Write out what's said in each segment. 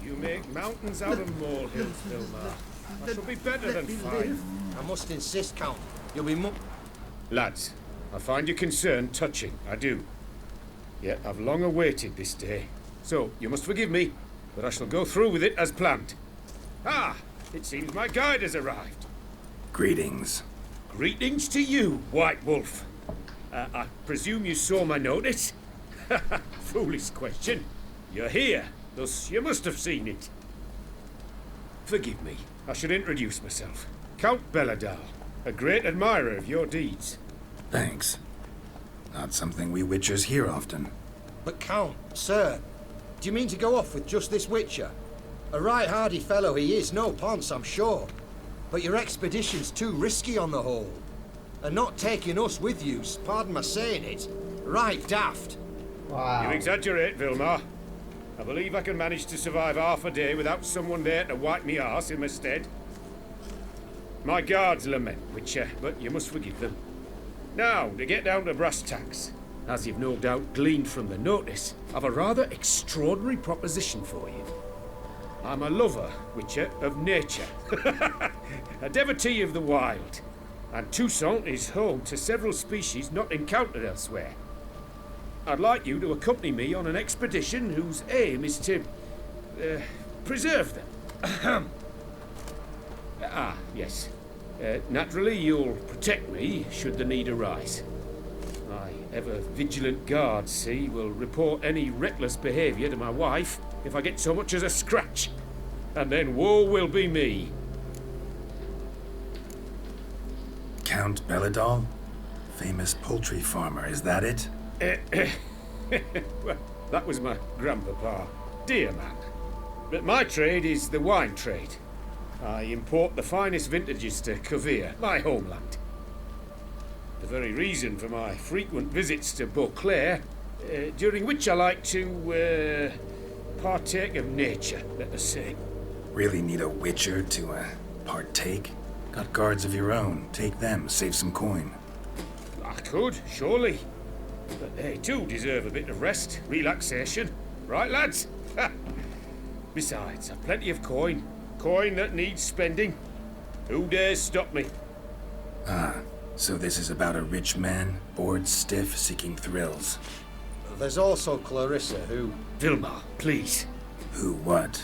You make mountains out of molehills, Vilmar. I shall be better than 5. I must insist, Count. You'll be Lads, I find your concern touching, I do. Yet I've long awaited this day. So, you must forgive me, but I shall go through with it as planned. Ah, it seems my guide has arrived. Greetings. Greetings to you, White Wolf. I presume you saw my notice? Foolish question. You're here, thus you must have seen it. Forgive me, I should introduce myself. Count Belladal, a great admirer of your deeds. Thanks. Not something we Witchers hear often. But Count, sir, do you mean to go off with just this Witcher? A right hardy fellow he is, no ponce, I'm sure. But your expedition's too risky on the whole. And not taking us with you's, pardon my saying it, right daft. Wow. You exaggerate, Vilmar. I believe I can manage to survive half a day without someone there to wipe me arse in my stead. My guards lament, Witcher, but you must forgive them. Now, to get down to brass tacks. As you've no doubt gleaned from the notice, I've a rather extraordinary proposition for you. I'm a lover, Witcher, of nature. A devotee of the wild. And Toussaint is home to several species not encountered elsewhere. I'd like you to accompany me on an expedition whose aim is to preserve them. Yes. Naturally, you'll protect me should the need arise. My ever-vigilant guards, see, will report any reckless behaviour to my wife if I get so much as a scratch. And then woe will be me. Count Belladal? Famous poultry farmer, is that it? Well, that was my grandpapa. Dear man. But my trade is the wine trade. I import the finest vintages to Kovir, my homeland. The very reason for my frequent visits to Beauclair, during which I like to partake of nature, let us say. Really need a Witcher to partake? Got guards of your own. Take them, save some coin. I could, surely. But they too deserve a bit of rest, relaxation. Right, lads? Besides, I've plenty of coin. Coin that needs spending. Who dares stop me? Ah, so this is about a rich man, bored stiff, seeking thrills. There's also Clarissa, who... Vilmar, please. Who what?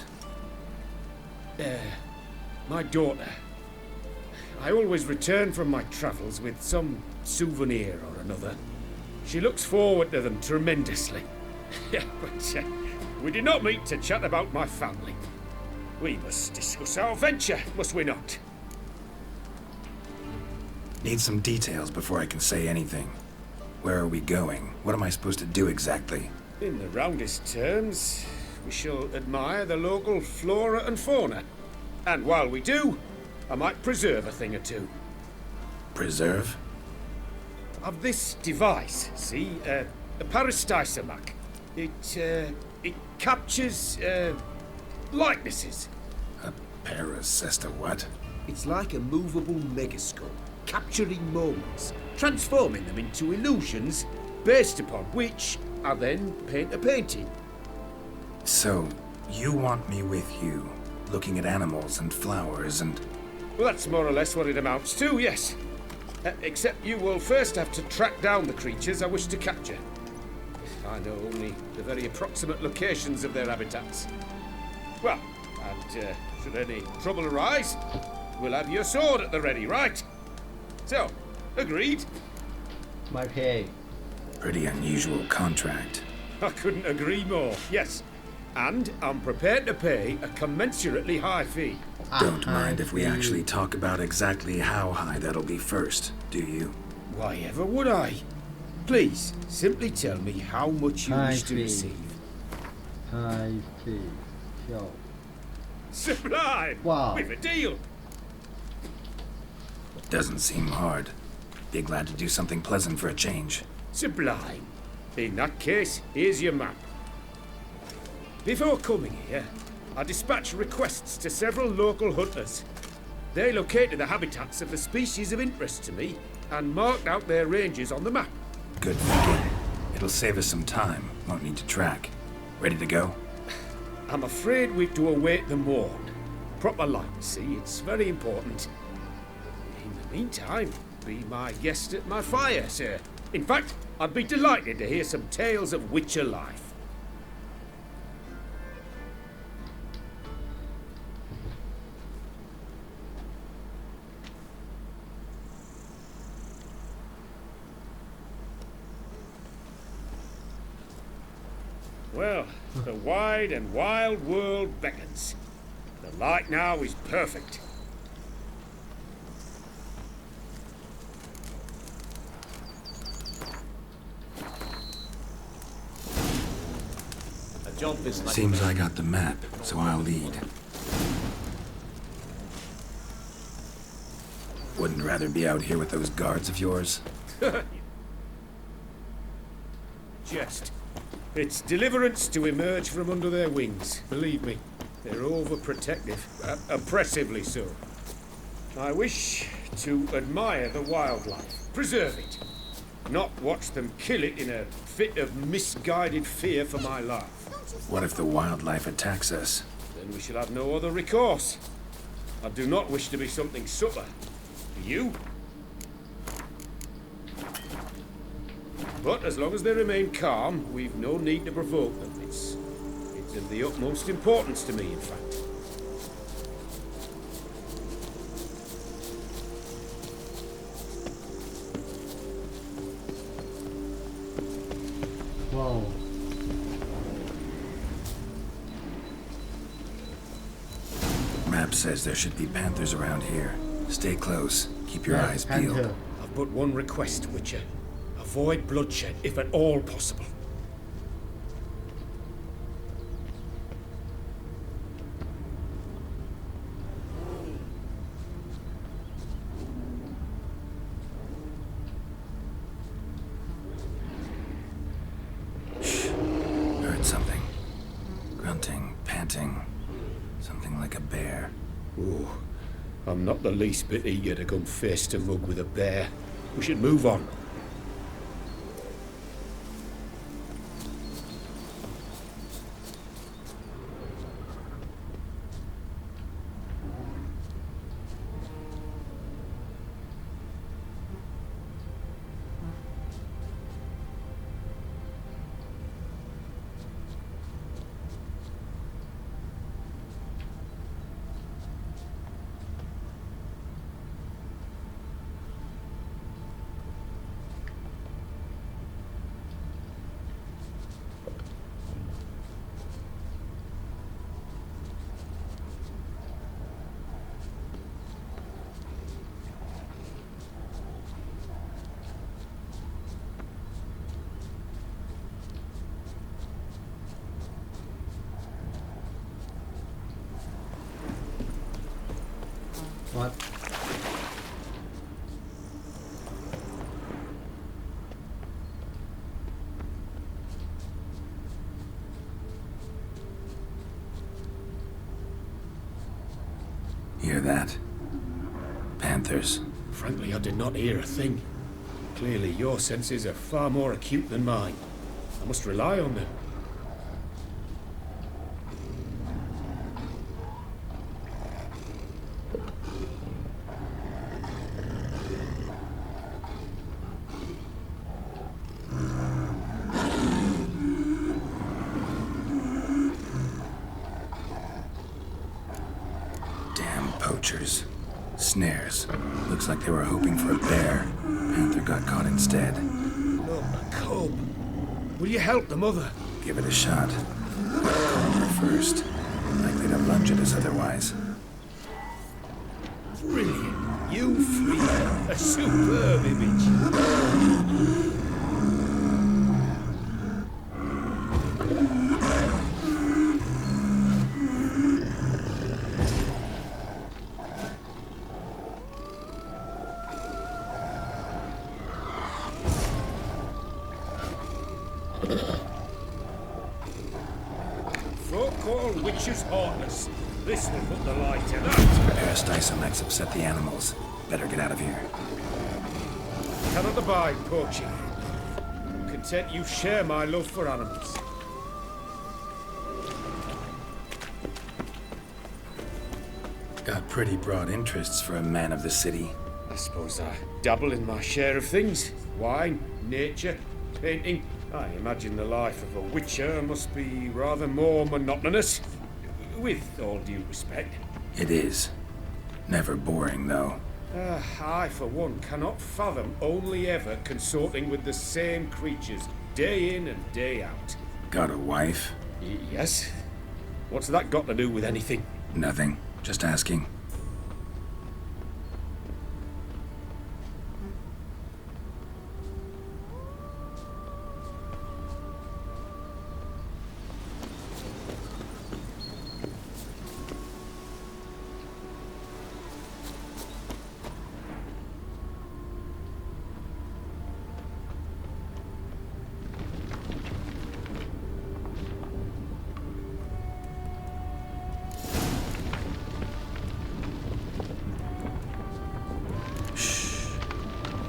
My daughter. I always return from my travels with some souvenir or another. She looks forward to them tremendously. But we did not meet to chat about my family. We must discuss our venture, must we not? Need some details before I can say anything. Where are we going? What am I supposed to do exactly? In the roundest terms, we shall admire the local flora and fauna. And while we do, I might preserve a thing or two. Preserve? Of this device, see, a Parastysomac. It captures, likenesses. A paracesta what? It's like a movable megascope, capturing moments, transforming them into illusions, based upon which I then paint a painting. So, you want me with you, looking at animals and flowers and... Well, that's more or less what it amounts to, yes. Except you will first have to track down the creatures I wish to capture. I know only the very approximate locations of their habitats. Well, and should any trouble arise, we'll have your sword at the ready, right? So, agreed? My pay. Pretty unusual contract. I couldn't agree more, yes. And I'm prepared to pay a commensurately high fee. Don't mind if we actually talk about exactly how high that'll be first, do you? Why ever would I? Please, simply tell me how much you wish to receive. High fee. Yo. Sublime! Wow. We've a deal! Doesn't seem hard. Be glad to do something pleasant for a change. Sublime. In that case, here's your map. Before coming here, I dispatched requests to several local hunters. They located the habitats of the species of interest to me and marked out their ranges on the map. Good thinking. It'll save us some time. Won't need to track. Ready to go? I'm afraid we've to await the morn. Proper light, see? It's very important. In the meantime, be my guest at my fire, sir. In fact, I'd be delighted to hear some tales of Witcher life. Well, the wide and wild world beckons. The light now is perfect. A job is like Seems I got the map, so I'll lead. Wouldn't rather be out here with those guards of yours? Jest. It's deliverance to emerge from under their wings. Believe me, they're overprotective. Oppressively so. I wish to admire the wildlife. Preserve it. Not watch them kill it in a fit of misguided fear for my life. What if the wildlife attacks us? Then we shall have no other recourse. I do not wish to be something subtler. Do you? But as long as they remain calm, we've no need to provoke them. It's of the utmost importance to me, in fact. Whoa. Map says there should be panthers around here. Stay close. Keep your eyes peeled. Panther. I've but one request, Witcher. Avoid bloodshed, if at all possible. Heard something. Grunting, panting. Something like a bear. Ooh, I'm not the least bit eager to come face to mug with a bear. We should move on. What? Hear that? Panthers. Frankly, I did not hear a thing. Clearly, your senses are far more acute than mine. I must rely on them. Damn poachers. Snares. Looks like they were hoping for a bear. Panther got caught instead. Look, a cub. Will you help the mother? Give it a shot. Calm her first. Likely to lunge at us otherwise. Brilliant. You free. A superb image. Folk call witches heartless. This will put the light to that. Prepare Stysomex upset the animals. Better get out of here. Cannot abide poaching. Content you share my love for animals. Got pretty broad interests for a man of the city. I suppose I dabble in my share of things. Wine, nature, painting. I imagine the life of a witcher must be rather more monotonous. With all due respect. It is. Never boring, though. I, for one, cannot fathom only ever consorting with the same creatures, day in and day out. Got a wife? Yes? What's that got to do with anything? Nothing. Just asking.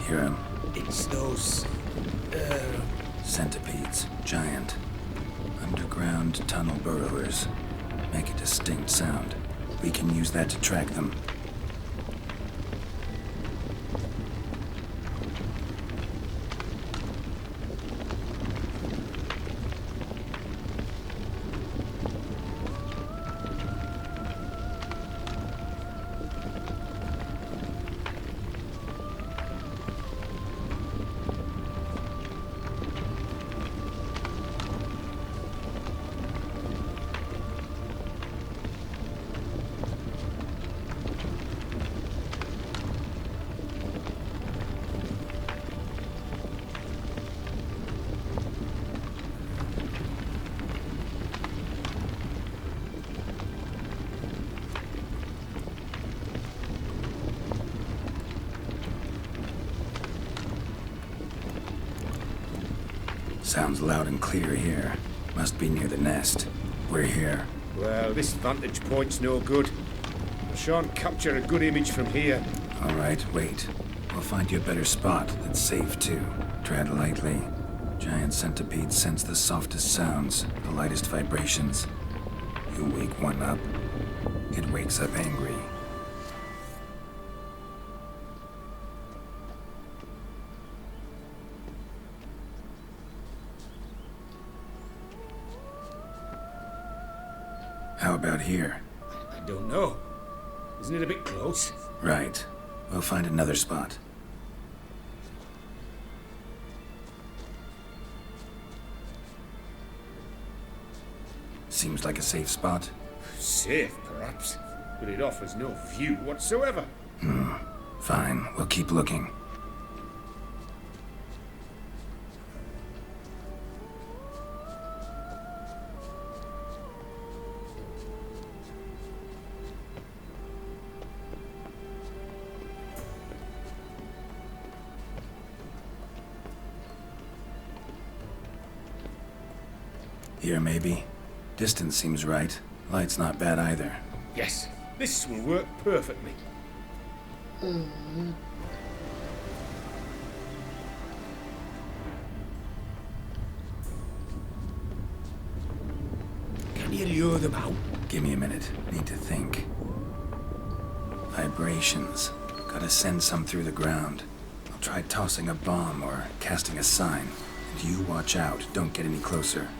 Hear him? It's those... Centipedes. Giant. Underground tunnel burrowers. Make a distinct sound. We can use that to track them. Sounds loud and clear here. Must be near the nest. We're here. Well, this vantage point's no good. I shan't capture a good image from here. All right, wait. We'll find you a better spot that's safe, too. Tread lightly. Giant centipedes sense the softest sounds, the lightest vibrations. You wake one up, it wakes up angry. How about here? I don't know. Isn't it a bit close? Right. We'll find another spot. Seems like a safe spot. Safe, perhaps. But it offers no view whatsoever. Fine, we'll keep looking. Here, maybe. Distance seems right. Light's not bad either. Yes, this will work perfectly. Can you lure them out? Give me a minute. Need to think. Vibrations. Gotta send some through the ground. I'll try tossing a bomb or casting a sign. And you watch out. Don't get any closer.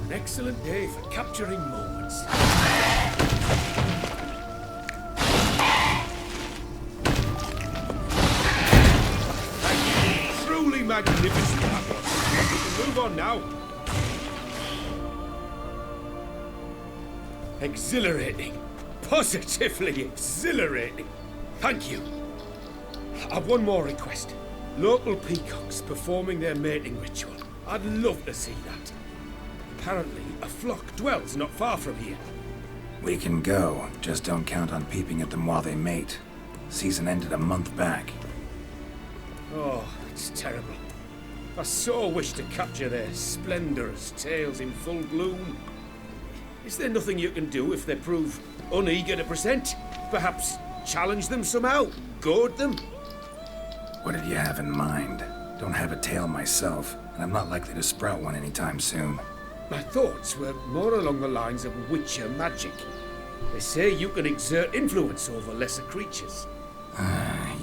Excellent day for capturing moments. Truly magnificent, that was. We can move on now. Exhilarating. Positively exhilarating. Thank you. I've one more request. Local peacocks performing their mating ritual. I'd love to see that. Apparently, a flock dwells not far from here. We can go, just don't count on peeping at them while they mate. Season ended a month back. Oh, it's terrible. I so wish to capture their splendorous tails in full bloom. Is there nothing you can do if they prove uneager to present? Perhaps challenge them somehow? Goad them? What did you have in mind? Don't have a tail myself, and I'm not likely to sprout one anytime soon. My thoughts were more along the lines of witcher magic. They say you can exert influence over lesser creatures.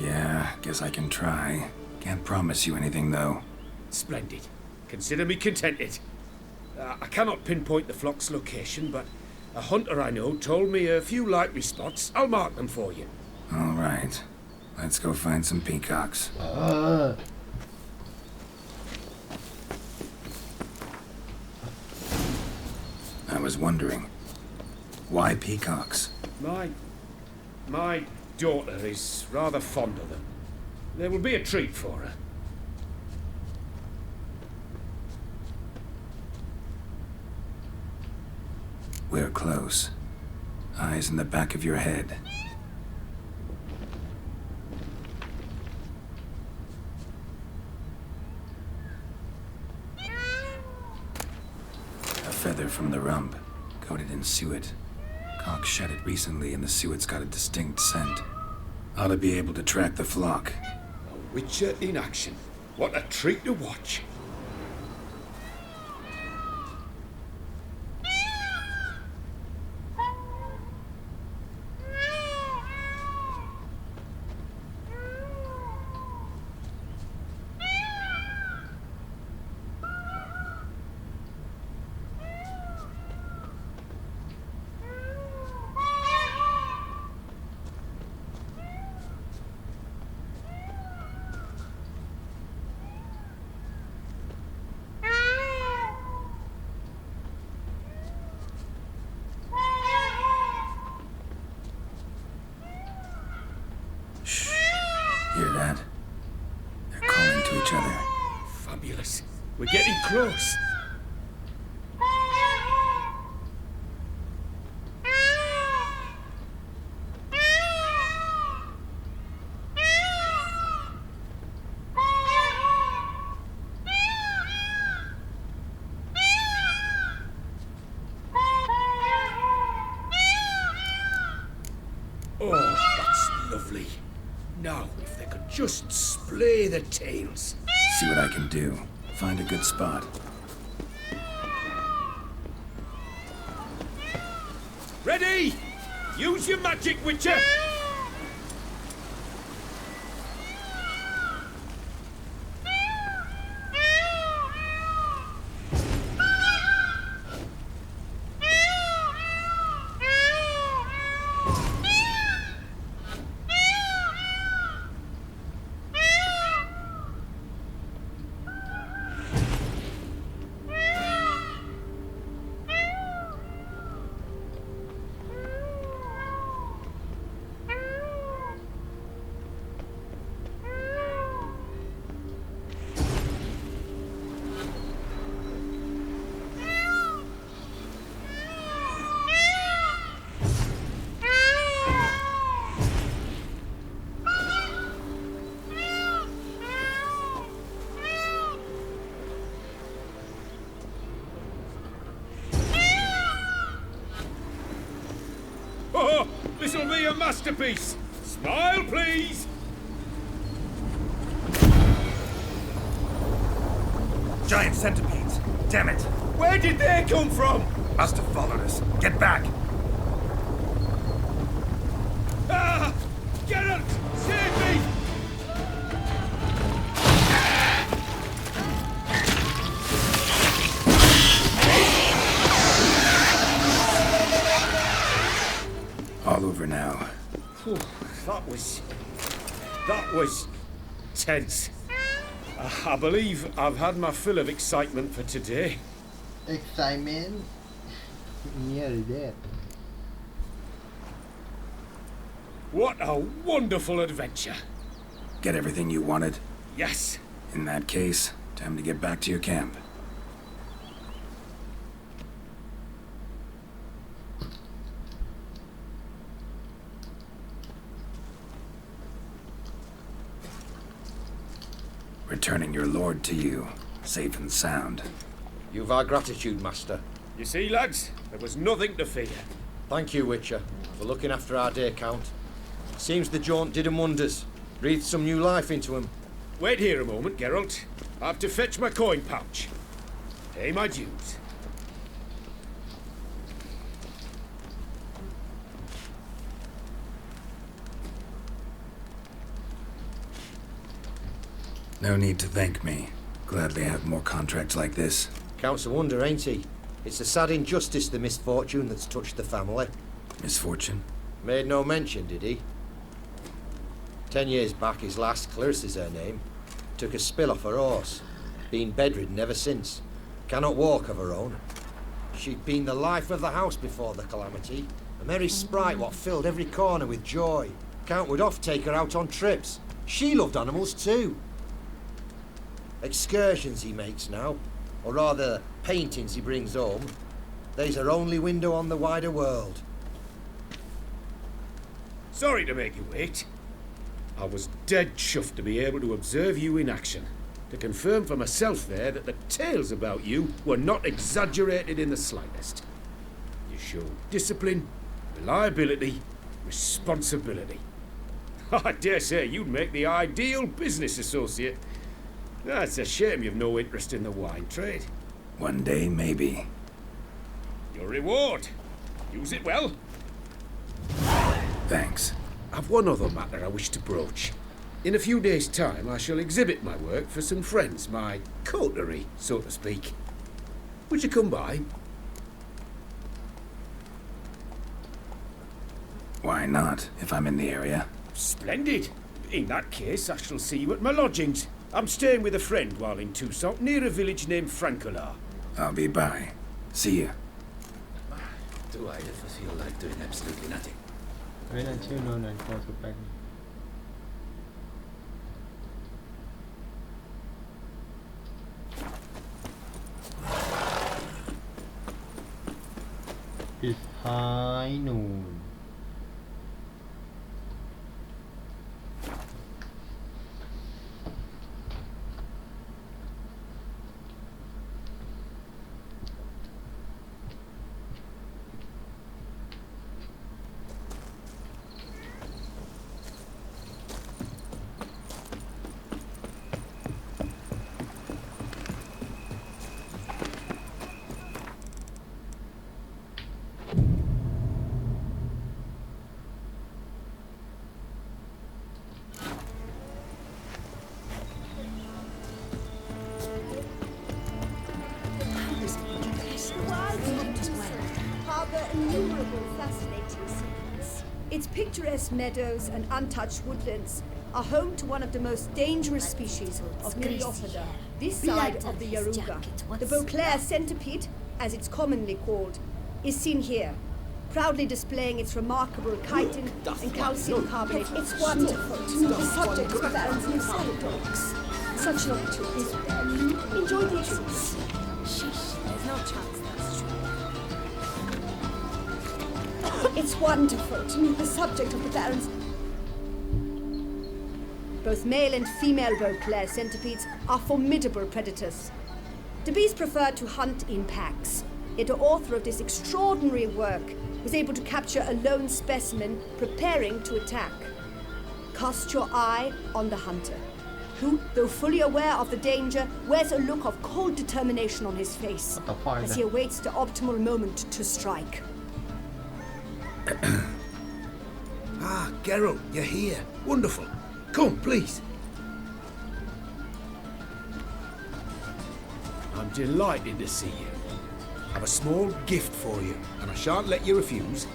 Yeah, guess I can try. Can't promise you anything, though. Splendid. Consider me contented. I cannot pinpoint the flock's location, but a hunter I know told me a few likely spots. I'll mark them for you. All right. Let's go find some peacocks. I was wondering, why peacocks? My daughter is rather fond of them. There will be a treat for her. We're close. Eyes in the back of your head. A feather from the rump, coated in suet. Cock shed it recently and the suet's got a distinct scent. Ought to be able to track the flock. A witcher in action. What a treat to watch. Hear that? They're calling to each other. Fabulous. We're getting close. Oh, that's lovely. Now, if they could just splay the tails. See what I can do. Find a good spot. Ready? Use your magic, Witcher! Oh, this'll be a masterpiece. Smile, please. Giant centipedes! Damn it! Where did they come from? Must have followed us. Get back! Ah! Geralt! Save me! All over now. Whew, that was tense. I believe I've had my fill of excitement for today. Excitement. Mierda. What a wonderful adventure. Get everything you wanted? Yes. In that case, time to get back to your camp. Returning your lord to you, safe and sound. You've our gratitude, Master. You see, lads, there was nothing to fear. Thank you, Witcher, for looking after our day count. Seems the jaunt did 'em wonders. Breathed some new life into 'em. Wait here a moment, Geralt. I have to fetch my coin pouch. Pay my dues. No need to thank me. Gladly have more contracts like this. Counts a wonder, ain't he? It's the sad injustice, the misfortune that's touched the family. Misfortune? Made no mention, did he? 10 years back, his last, Clarissa's her name, took a spill off her horse. Been bedridden ever since. Cannot walk of her own. She'd been the life of the house before the calamity. A merry sprite what filled every corner with joy. Count would oft take her out on trips. She loved animals too. Excursions he makes now, or rather paintings he brings home. They's her only window on the wider world. Sorry to make you wait. I was dead chuffed to be able to observe you in action. To confirm for myself there that the tales about you were not exaggerated in the slightest. You showed discipline, reliability, responsibility. I dare say you'd make the ideal business associate. It's a shame you've no interest in the wine trade. One day, maybe. Your reward. Use it well. Thanks. I've one other matter I wish to broach. In a few days' time, I shall exhibit my work for some friends, my coterie, so to speak. Would you come by? Why not, if I'm in the area? Splendid. In that case, I shall see you at my lodgings. I'm staying with a friend while in Toussaint, near a village named Francolar. I'll be by. See you. Do I ever feel like doing absolutely nothing? ไม่น่าเชื่อโนนันคอสแปกปิดท้ายนูนHarbour innumerable fascinating scenes. Its picturesque meadows and untouched woodlands are home to one of the most dangerous species of Myriophoda, this side of the Yaruga. The Beauclair centipede, as it's commonly called, is seen here, proudly displaying its remarkable chitin and calcium carbonate. It's wonderful to meet the subject of the Baron's new salad dogs. Such an opportunity. Enjoy the treats. There's no chance that's true. It's wonderful to meet the subject of the Baron's... Both male and female Beauclair centipedes are formidable predators. The bees prefer to hunt in packs, yet the author of this extraordinary work was able to capture a lone specimen preparing to attack. Cast your eye on the hunter, who, though fully aware of the danger, wears a look of cold determination on his face as he awaits the optimal moment to strike. Ah, Geralt, you're here. Wonderful. Come, please. I'm delighted to see you. I've a small gift for you, and I shan't let you refuse.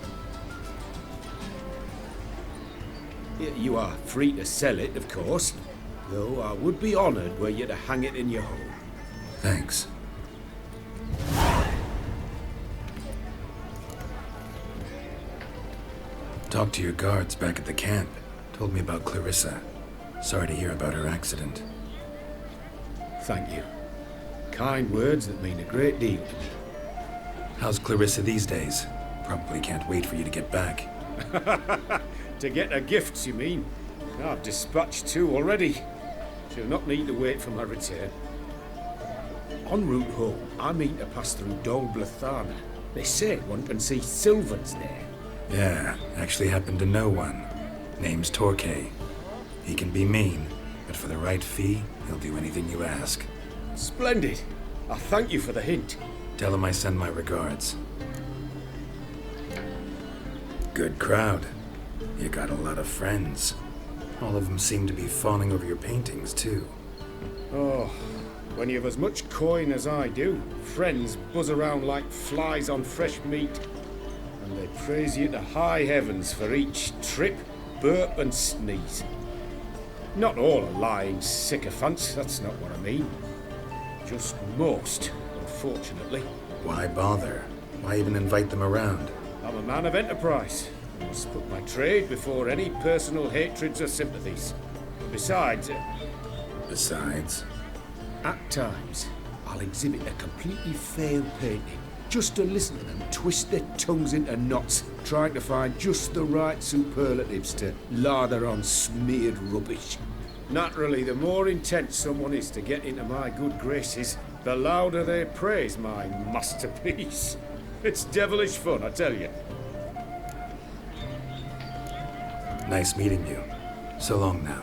You are free to sell it, of course, though I would be honoured were you to hang it in your home. Thanks. Talked to your guards back at the camp. Told me about Clarissa. Sorry to hear about her accident. thank you. Kind words that mean a great deal to me. How's Clarissa these days? Probably can't wait for you to get back. To get her gifts, you mean? I've dispatched 2 already. She'll not need to wait for my return. En route home, I mean to pass through Dol Blathana. They say one can see Sylvans there. Yeah, actually happen to know one. Name's Torquay. He can be mean, but for the right fee, he'll do anything you ask. Splendid. I thank you for the hint. Tell him I send my regards. Good crowd. You got a lot of friends. All of them seem to be fawning over your paintings, too. Oh, when you've as much coin as I do, friends buzz around like flies on fresh meat. And they praise you to high heavens for each trip, burp and sneeze. Not all are lying sycophants, that's not what I mean. Just most, unfortunately. Why bother? Why even invite them around? I'm a man of enterprise. I must put my trade before any personal hatreds or sympathies. Besides, at times, I'll exhibit a completely failed painting, just to listen to them twist their tongues into knots, trying to find just the right superlatives to lather on smeared rubbish. Naturally, the more intent someone is to get into my good graces, the louder they praise my masterpiece. It's devilish fun, I tell you. Nice meeting you. So long now.